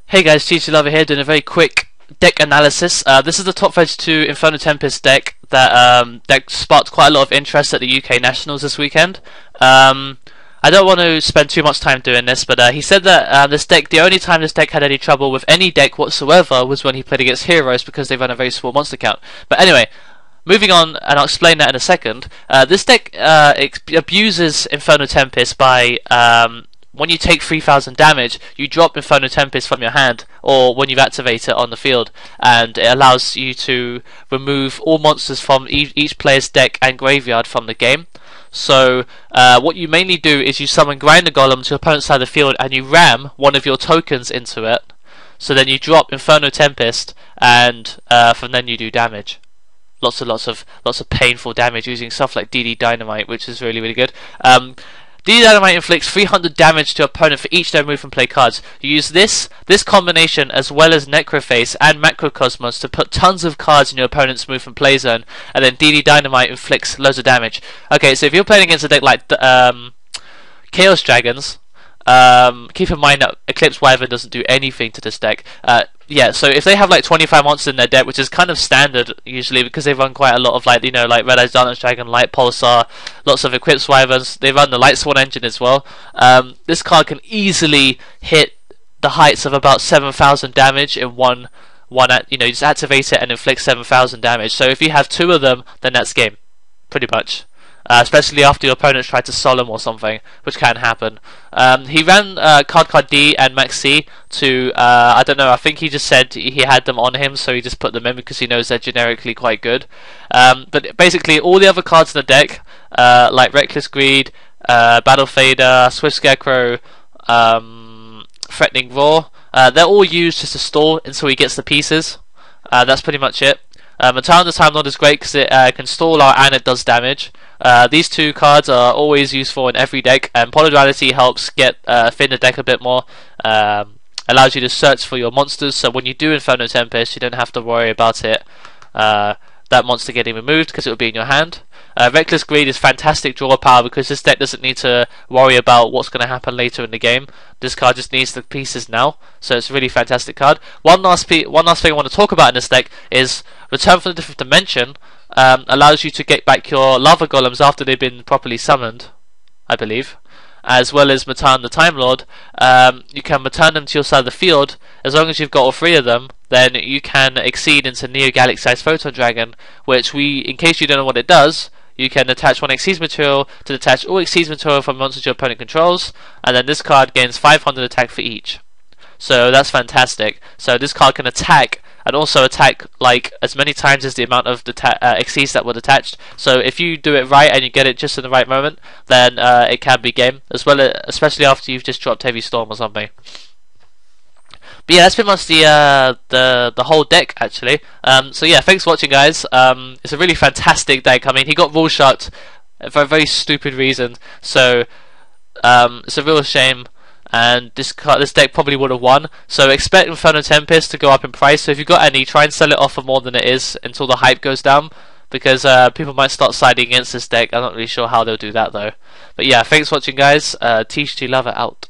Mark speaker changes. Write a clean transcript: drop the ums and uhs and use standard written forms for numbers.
Speaker 1: Hey guys, TG Lover here doing a very quick deck analysis. This is the top 32 Inferno Tempest deck that sparked quite a lot of interest at the UK Nationals this weekend. I don't want to spend too much time doing this, but he said that the only time this deck had any trouble with any deck whatsoever was when he played against Heroes because they run a very small monster count. But anyway, moving on, and I'll explain that in a second. This deck abuses Inferno Tempest by when you take 3000 damage, you drop Inferno Tempest from your hand, or when you activate it on the field, and it allows you to remove all monsters from each player's deck and graveyard from the game. So what you mainly do is you summon Grinder Golem to your opponent's side of the field, and you ram one of your tokens into it. So then you drop Inferno Tempest, and from then you do damage. Lots of painful damage using stuff like DD Dynamite, which is really good. DD Dynamite inflicts 300 damage to your opponent for each their move and play cards. You use this combination as well as Necroface and Macrocosmos to put tons of cards in your opponent's move and play zone, and then DD Dynamite inflicts loads of damage. Okay, so if you're playing against a deck like Chaos Dragons, keep in mind that Eclipse Wyvern doesn't do anything to this deck. Yeah, so if they have like 25 monsters in their deck, which is kind of standard usually because they run quite a lot of like Red Eyes Darkness Dragon, Light Pulsar, lots of Eclipse Wyverns. They run the Light Sworn engine as well. This card can easily hit the heights of about 7,000 damage in one. You just activate it and inflict 7,000 damage. So if you have two of them, then that's game, pretty much. Especially after your opponents try to solemn or something, which can happen. He ran Card D and Max C to, I don't know, I think he just said he had them on him, so he just put them in because he knows they're generically quite good. But basically all the other cards in the deck, like Reckless Greed, Battle Fader, Swift Scarecrow, Threatening Roar, they're all used just to stall until he gets the pieces. That's pretty much it. Matan the Time Lord is great because it can stall out and it does damage. These two cards are always useful in every deck, and Polyduality helps get thin the deck a bit more. Allows you to search for your monsters, so when you do Inferno Tempest, you don't have to worry about that monster getting removed because it will be in your hand. Reckless Greed is fantastic draw power because this deck doesn't need to worry about what's going to happen later in the game. This card just needs the pieces now, so it's a really fantastic card. One last thing I want to talk about in this deck is Return from a Different Dimension. Allows you to get back your Lava Golems after they've been properly summoned, I believe, as well as Matan the Time Lord. You can return them to your side of the field. As long as you've got all three of them, then you can exceed into Neo Galaxy's Photon Dragon, which in case you don't know what it does, you can attach one Exceeds material to detach all Exceeds material from monsters your opponent controls, and then this card gains 500 attack for each. So that's fantastic. So this card can attack, and also attack like as many times as the amount of Exceeds that were detached. So if you do it right and you get it just in the right moment, then it can be game, especially after you've just dropped Heavy Storm or something. But yeah, that's pretty much the whole deck actually. So yeah, thanks for watching, guys. It's a really fantastic deck. I mean, he got rule shot for a very stupid reason, so it's a real shame. And this deck probably would have won. So expect Inferno Tempest to go up in price. So if you've got any, try and sell it off for more than it is until the hype goes down, because people might start siding against this deck. I'm not really sure how they'll do that though. But yeah, thanks for watching, guys. TG Lover out.